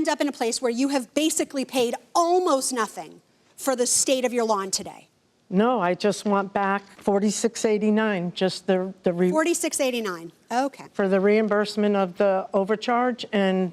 wind up in a place where you have basically paid almost nothing for the state of your lawn today? No, I just want back $46.89, just the $46.89, okay. for the reimbursement of the overcharge, and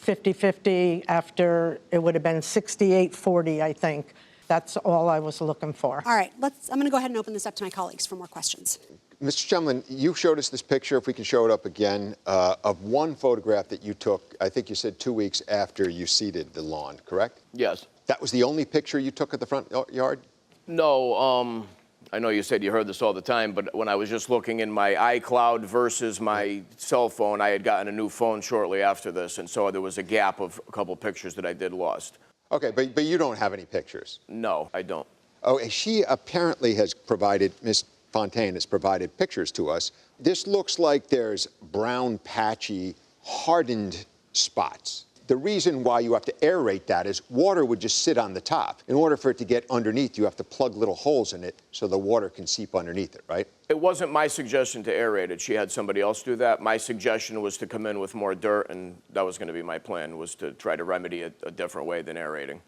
50/50 after it would have been $68.40, I think. That's all I was looking for. All right, I'm going to go ahead and open this up to my colleagues for more questions. Mr. Shumlin, you showed us this picture, if we can show it up again, of one photograph that you took, I think you said 2 weeks after you seeded the lawn, correct? Yes. That was the only picture you took of the front yard? No, I know you said you heard this all the time, but when I was just looking in my iCloud versus my cell phone, I had gotten a new phone shortly after this, and so there was a gap of a couple pictures that I did lost. Okay, but you don't have any pictures? No, I don't. Oh, she apparently has provided, Ms. Fontaine has provided pictures to us. This looks like there's brown, patchy, hardened spots. The reason why you have to aerate that is water would just sit on the top. In order for it to get underneath, you have to plug little holes in it so the water can seep underneath it, right? It wasn't my suggestion to aerate it. She had somebody else do that. My suggestion was to come in with more dirt, and that was going to be my plan, was to try to remedy it a different way than aerating.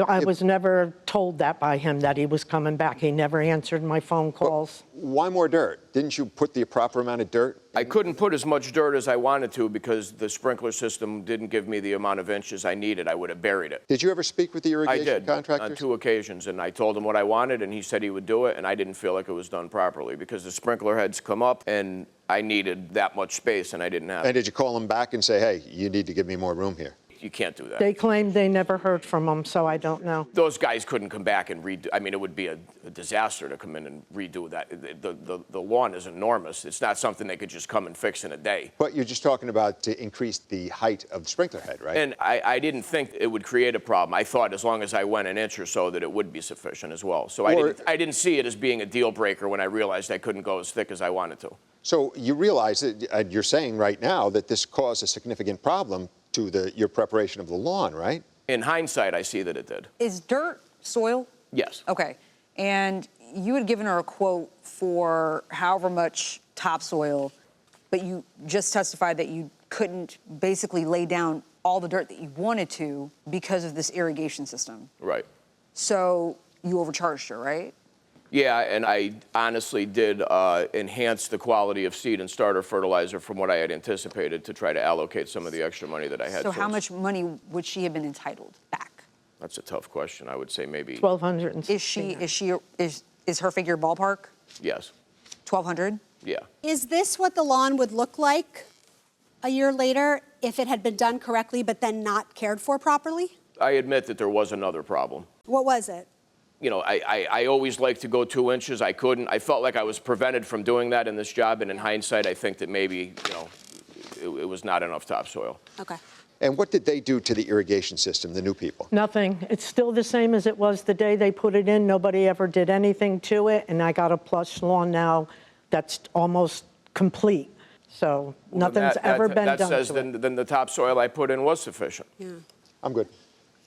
I was never told that by him, that he was coming back. He never answered my phone calls. But why more dirt? Didn't you put the proper amount of dirt? I couldn't put as much dirt as I wanted to because the sprinkler system didn't give me the amount of inches I needed. I would have buried it. Did you ever speak with the irrigation contractor? I did, on 2 occasions, and I told him what I wanted, and he said he would do it, and I didn't feel like it was done properly because the sprinkler heads come up, and I needed that much space, and I didn't have it. And did you call him back and say, hey, you need to give me more room here? You can't do that. They claimed they never heard from him, so I don't know. Those guys couldn't come back and redo. I mean, it would be a disaster to come in and redo that. The lawn is enormous. It's not something they could just come and fix in a day. But you're just talking about to increase the height of the sprinkler head, right? And I didn't think it would create a problem. I thought as long as I went an inch or so that it would be sufficient as well. So I didn't see it as being a deal breaker when I realized I couldn't go as thick as I wanted to. So you realize that you're saying right now that this caused a significant problem to your preparation of the lawn, right? In hindsight, I see that it did. Is dirt soil? Yes. Okay. And you had given her a quote for however much topsoil, but you just testified that you couldn't basically lay down all the dirt that you wanted to because of this irrigation system. Right. So you overcharged her, right? Yeah, and I honestly did enhance the quality of seed and starter fertilizer from what I had anticipated to try to allocate some of the extra money that I had. So how much money would she have been entitled back? That's a tough question. I would say maybe $1,200. Is her figure ballpark? Yes. 1,200? Yeah. Is this what the lawn would look like a year later if it had been done correctly but then not cared for properly? I admit that there was another problem. What was it? You know, I always like to go 2 inches. I couldn't. I felt like I was prevented from doing that in this job, and in hindsight, I think that maybe, you know, it was not enough topsoil. Okay. And what did they do to the irrigation system, the new people? Nothing. It's still the same as it was the day they put it in. Nobody ever did anything to it, and I got a plush lawn now that's almost complete. So nothing's ever been done to it. That says then the topsoil I put in was sufficient. Yeah. I'm good.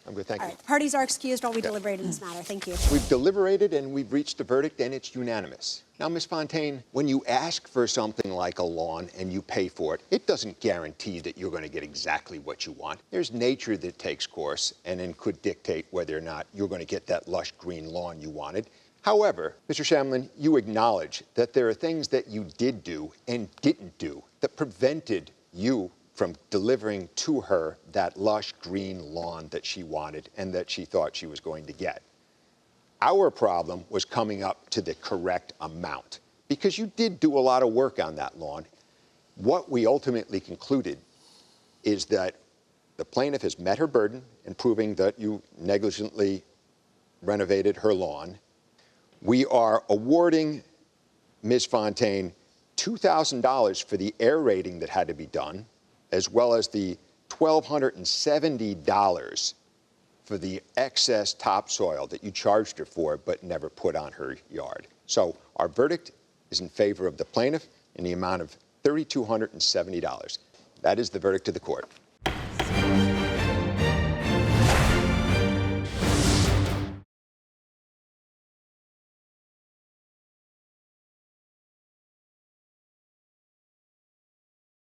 I'm good, thank you. All right. Parties are excused while we deliberate in this matter. Thank you. We've deliberated and we've reached a verdict and it's unanimous. Now, Ms. Fontaine, when you ask for something like a lawn and you pay for it, it doesn't guarantee that you're going to get exactly what you want. There's nature that takes course and then could dictate whether or not you're going to get that lush green lawn you wanted. However, Mr. Shumlin, you acknowledge that there are things that you did do and didn't do that prevented you from delivering to her that lush green lawn that she wanted and that she thought she was going to get. Our problem was coming up to the correct amount because you did do a lot of work on that lawn. What we ultimately concluded is that the plaintiff has met her burden in proving that you negligently renovated her lawn. We are awarding Ms. Fontaine $2,000 for the aerating that had to be done, as well as the $1,270 for the excess topsoil that you charged her for but never put on her yard. So our verdict is in favor of the plaintiff in the amount of $3,270. That is the verdict of the court.